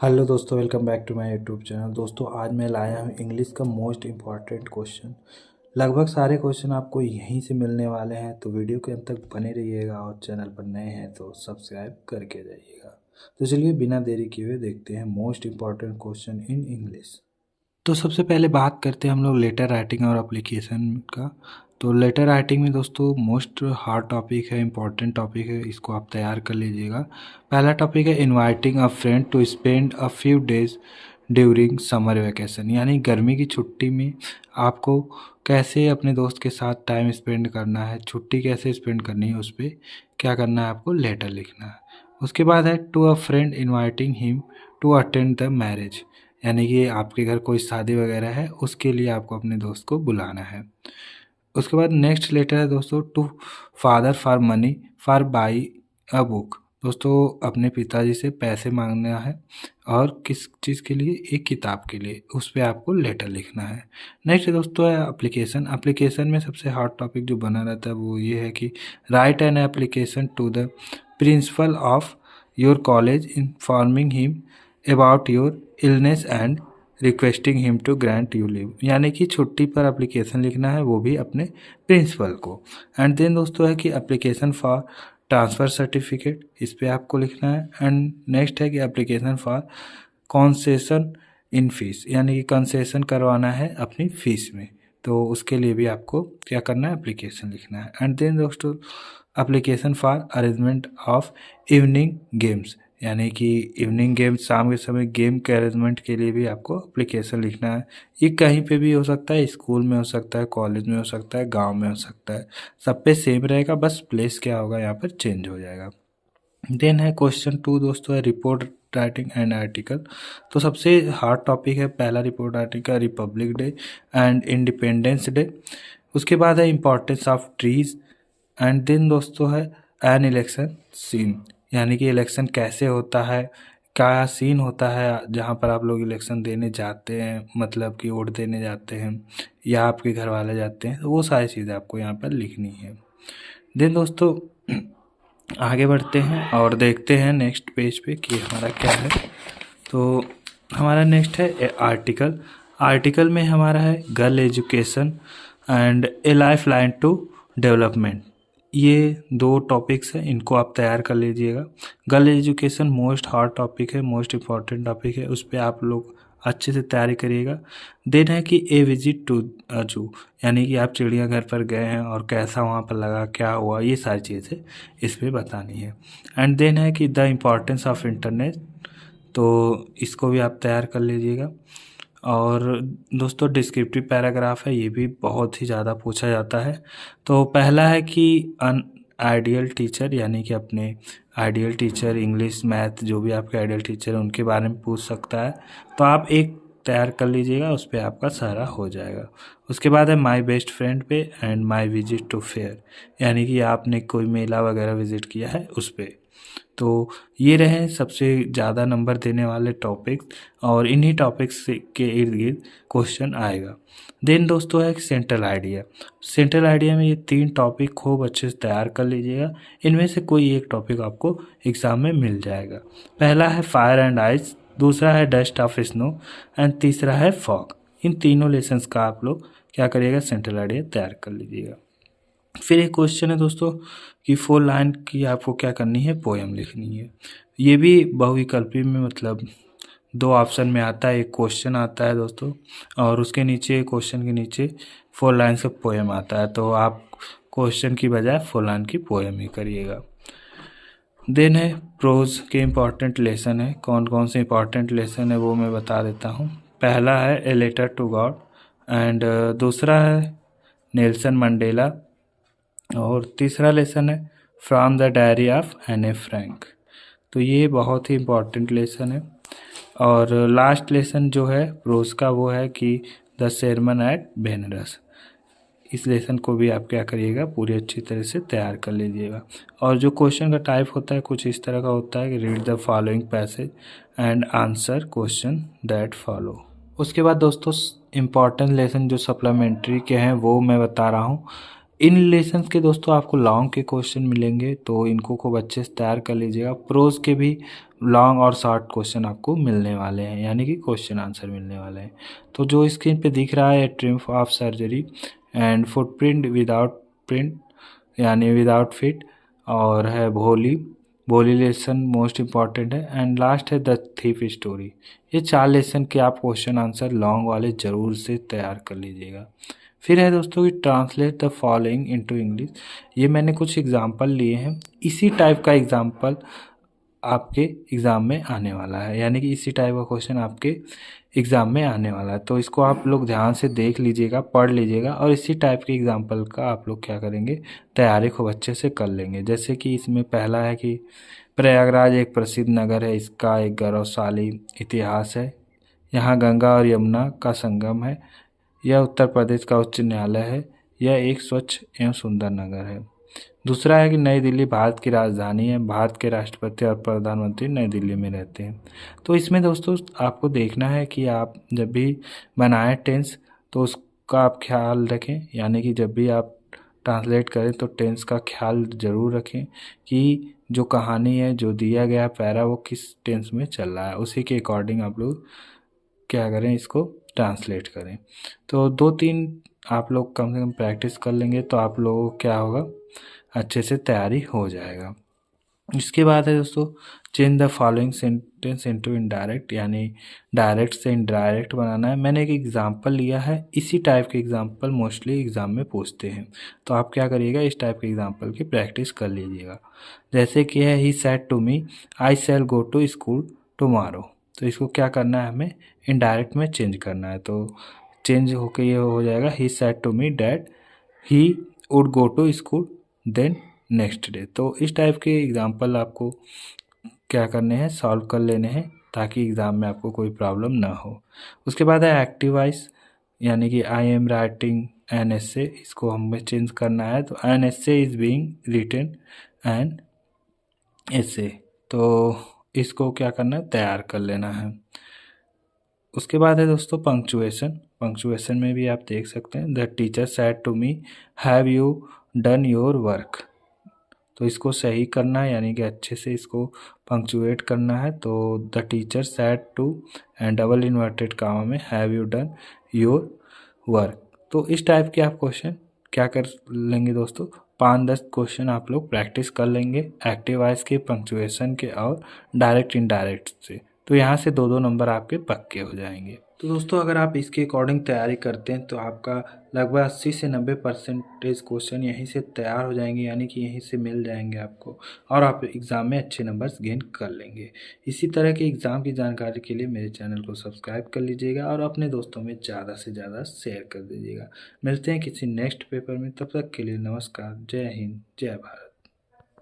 Hello दोस्तों, welcome back to my YouTube channel. दोस्तों आज मैं लाया हूँ इंग्लिश का मोस्ट इम्पॉर्टेंट क्वेश्चन। लगभग सारे क्वेश्चन आपको यहीं से मिलने वाले हैं, तो वीडियो के अंत तक बने रहिएगा और चैनल पर नए हैं तो सब्सक्राइब करके जाइएगा। तो चलिए बिना देरी किए हुए देखते हैं most important question in English. तो सबसे पहले बात करते हैं हम लोग लेटर राइटिंग और एप्लीकेशन का। तो लेटर राइटिंग में दोस्तों मोस्ट हार्ड टॉपिक है, इम्पॉर्टेंट टॉपिक है, इसको आप तैयार कर लीजिएगा। पहला टॉपिक है inviting a friend to spend a few days during summer vacation, यानी गर्मी की छुट्टी में आपको कैसे अपने दोस्त के साथ टाइम स्पेंड करना है, छुट्टी कैसे स्पेंड करनी है, उस पर क्या करना है, आपको लेटर लिखना है। उसके बाद है to a friend inviting him to attend the marriage, यानी कि आपके घर कोई शादी वगैरह है, उसके लिए आपको अपने दोस्त को बुलाना है। उसके बाद नेक्स्ट लेटर है दोस्तों to father for money for buy a book. दोस्तों अपने पिताजी से पैसे मांगना है और किस चीज़ के लिए, एक किताब के लिए, उस पर आपको लेटर लिखना है। नेक्स्ट दोस्तों है एप्लीकेशन। एप्लीकेशन में सबसे हार्ड टॉपिक जो बना रहता है वो ये है कि write an application to the principal of your college informing him about your illness and requesting him to grant you leave, यानी कि छुट्टी पर एप्लीकेशन लिखना है, वो भी अपने प्रिंसिपल को। एंड देन दोस्तों है कि एप्लीकेशन फॉर ट्रांसफ़र सर्टिफिकेट, इस पे आपको लिखना है। एंड नेक्स्ट है कि application for concession in fees, यानी कि कंसेशन करवाना है अपनी फ़ीस में, तो उसके लिए भी आपको क्या करना है, एप्लीकेशन लिखना है। एंड देन दोस्तों application for arrangement of evening games, यानी कि इवनिंग गेम, शाम के समय गेम के अरेंजमेंट के लिए भी आपको एप्लीकेशन लिखना है। ये कहीं पे भी हो सकता है, स्कूल में हो सकता है, कॉलेज में हो सकता है, गांव में हो सकता है, सब पे सेम रहेगा, बस प्लेस क्या होगा यहाँ पर चेंज हो जाएगा। देन है क्वेश्चन टू दोस्तों है रिपोर्ट राइटिंग एंड आर्टिकल। तो सबसे हार्ड टॉपिक है पहला रिपोर्ट राइटिंग का, republic day and independence day. उसके बाद है importance of trees. And then दोस्तों है एन इलेक्शन सीन, यानी कि इलेक्शन कैसे होता है, क्या सीन होता है जहाँ पर आप लोग इलेक्शन देने जाते हैं, मतलब कि वोट देने जाते हैं या आपके घर वाले जाते हैं, तो वो सारी चीज़ें आपको यहाँ पर लिखनी है। देन दोस्तों आगे बढ़ते हैं और देखते हैं नेक्स्ट पेज पे कि हमारा क्या है। तो हमारा नेक्स्ट है आर्टिकल। आर्टिकल में हमारा है girl education and a lifeline to development. ये दो टॉपिक्स हैं, इनको आप तैयार कर लीजिएगा। Girl education most hard topic है, मोस्ट इम्पॉर्टेंट टॉपिक है, उस पर आप लोग अच्छे से तैयारी करिएगा। देन है कि ए विजिट टू जू, यानी कि आप चिड़ियाघर पर गए हैं और कैसा वहाँ पर लगा, क्या हुआ, ये सारी चीज़ें इस पर बतानी है। एंड देन है कि द इम्पॉर्टेंस ऑफ इंटरनेट, तो इसको भी आप तैयार कर लीजिएगा। और दोस्तों डिस्क्रिप्टिव पैराग्राफ है, ये भी बहुत ही ज़्यादा पूछा जाता है। तो पहला है कि अन आइडियल टीचर, यानी कि अपने आइडियल टीचर, इंग्लिश मैथ जो भी आपके आइडियल टीचर हैं उनके बारे में पूछ सकता है, तो आप एक तैयार कर लीजिएगा, उस पर आपका सारा हो जाएगा। उसके बाद है माई बेस्ट फ्रेंड पे and my visit to fair, यानी कि आपने कोई मेला वगैरह विजिट किया है उस पर। तो ये रहे सबसे ज़्यादा नंबर देने वाले टॉपिक्स, और इन्हीं टॉपिक्स के इर्द गिर्द क्वेश्चन आएगा। देन दोस्तों है सेंट्रल आइडिया। सेंट्रल आइडिया में ये तीन टॉपिक खूब अच्छे से तैयार कर लीजिएगा, इनमें से कोई एक टॉपिक आपको एग्ज़ाम में मिल जाएगा। पहला है फायर एंड आइस, दूसरा है डस्ट ऑफ स्नो एंड तीसरा है फॉग। इन तीनों लेसन्स का आप लोग क्या करिएगा, सेंट्रल आइडिया तैयार कर लीजिएगा। फिर एक क्वेश्चन है दोस्तों कि 4 लाइन की आपको क्या करनी है, पोएम लिखनी है। ये भी बहुविकल्पी में, मतलब दो ऑप्शन में आता है, एक क्वेश्चन आता है दोस्तों और उसके नीचे, क्वेश्चन के नीचे 4 लाइन का पोएम आता है, तो आप क्वेश्चन की बजाय 4 लाइन की पोएम ही करिएगा। देन है प्रोज के इम्पॉर्टेंट लेसन है, कौन कौन से इम्पॉर्टेंट लेसन है वो मैं बता देता हूँ। पहला है a letter to God and दूसरा है नेल्सन मंडेला और तीसरा लेसन है from the diary of Anne Frank. तो ये बहुत ही इम्पॉर्टेंट लेसन है। और लास्ट लेसन जो है प्रोज का वो है कि द sermon एट वेनरस। इस लेसन को भी आप क्या करिएगा, पूरी अच्छी तरह से तैयार कर लीजिएगा। और जो क्वेश्चन का टाइप होता है कुछ इस तरह का होता है कि read the following passage and answer question that follow. उसके बाद दोस्तों इम्पॉर्टेंट लेसन जो सप्लीमेंट्री के हैं वो मैं बता रहा हूँ। इन रिलेशंस के दोस्तों आपको लॉन्ग के क्वेश्चन मिलेंगे, तो इनको खूब अच्छे से तैयार कर लीजिएगा। प्रोज के भी लॉन्ग और शॉर्ट क्वेश्चन आपको मिलने वाले हैं, यानी कि क्वेश्चन आंसर मिलने वाले हैं। तो जो स्क्रीन पे दिख रहा है triumph of surgery and footprint without print यानी विदाउट फिट, और है भोली, भोली लेसन मोस्ट इम्पॉर्टेंट है, एंड लास्ट है द थीफ स्टोरी। ये 4 लेसन के आप क्वेश्चन आंसर लॉन्ग वाले ज़रूर से तैयार कर लीजिएगा। फिर है दोस्तों कि translate the following into English. ये मैंने कुछ एग्जांपल लिए हैं, इसी टाइप का एग्जांपल आपके एग्ज़ाम में आने वाला है, यानी कि इसी टाइप का क्वेश्चन आपके एग्ज़ाम में आने वाला है। तो इसको आप लोग ध्यान से देख लीजिएगा, पढ़ लीजिएगा, और इसी टाइप के एग्जांपल का आप लोग क्या करेंगे, तैयारी खूब अच्छे से कर लेंगे। जैसे कि इसमें पहला है कि प्रयागराज एक प्रसिद्ध नगर है, इसका एक गौरवशाली इतिहास है, यहाँ गंगा और यमुना का संगम है, यह उत्तर प्रदेश का उच्च न्यायालय है, यह एक स्वच्छ एवं सुंदर नगर है। दूसरा है कि नई दिल्ली भारत की राजधानी है, भारत के राष्ट्रपति और प्रधानमंत्री नई दिल्ली में रहते हैं। तो इसमें दोस्तों आपको देखना है कि आप जब भी बनाएं टेंस तो उसका आप ख्याल रखें, यानी कि जब भी आप ट्रांसलेट करें तो टेंस का ख्याल ज़रूर रखें कि जो कहानी है, जो दिया गया पैरा, वो किस टेंस में चल रहा है, उसी के अकॉर्डिंग आप लोग क्या करें, इसको ट्रांसलेट करें। तो 2-3 आप लोग कम से कम प्रैक्टिस कर लेंगे तो आप लोगों को क्या होगा, अच्छे से तैयारी हो जाएगा। इसके बाद है दोस्तों change the following sentence into indirect, यानी डायरेक्ट से इनडायरेक्ट बनाना है। मैंने एक एग्जांपल लिया है, इसी टाइप के एग्जांपल मोस्टली एग्जाम में पूछते हैं, तो आप क्या करिएगा, इस टाइप के एग्जांपल की प्रैक्टिस कर लीजिएगा। जैसे कि है he said to me I shall go to school tomorrow, तो इसको क्या करना है, हमें इनडायरेक्ट में चेंज करना है। तो चेंज होकर ये हो जाएगा he said to me that he would go to school the next day. तो इस टाइप के एग्जाम्पल आपको क्या करने हैं, सॉल्व कर लेने हैं, ताकि एग्ज़ाम में आपको कोई प्रॉब्लम ना हो। उसके बाद है एक्टिव वॉइस, यानी कि I am writing an essay, इसको हमें चेंज करना है। तो an essay is being written an essay, तो इसको क्या करना है, तैयार कर लेना है। उसके बाद है दोस्तों पंक्चुएशन। पंक्चुएशन में भी आप देख सकते हैं, the teacher said to me have you done your work, तो इसको सही करना है, यानी कि अच्छे से इसको पंक्चुएट करना है। तो the teacher said to and double inverted comma में have you done your work. तो इस टाइप के आप क्वेश्चन क्या कर लेंगे दोस्तों, 5-10 क्वेश्चन आप लोग प्रैक्टिस कर लेंगे एक्टिव वॉइस के, पंक्चुएशन के और डायरेक्ट इनडायरेक्ट से। तो यहाँ से 2-2 नंबर आपके पक्के हो जाएंगे। तो दोस्तों अगर आप इसके अकॉर्डिंग तैयारी करते हैं तो आपका लगभग 80 से 90% क्वेश्चन यहीं से तैयार हो जाएंगे, यानी कि यहीं से मिल जाएंगे आपको, और आप एग्ज़ाम में अच्छे नंबर्स गेन कर लेंगे। इसी तरह के एग्ज़ाम की जानकारी के लिए मेरे चैनल को सब्सक्राइब कर लीजिएगा और अपने दोस्तों में ज़्यादा से ज़्यादा शेयर कर दीजिएगा। मिलते हैं किसी नेक्स्ट पेपर में, तब तक के लिए नमस्कार, जय हिंद, जय भारत।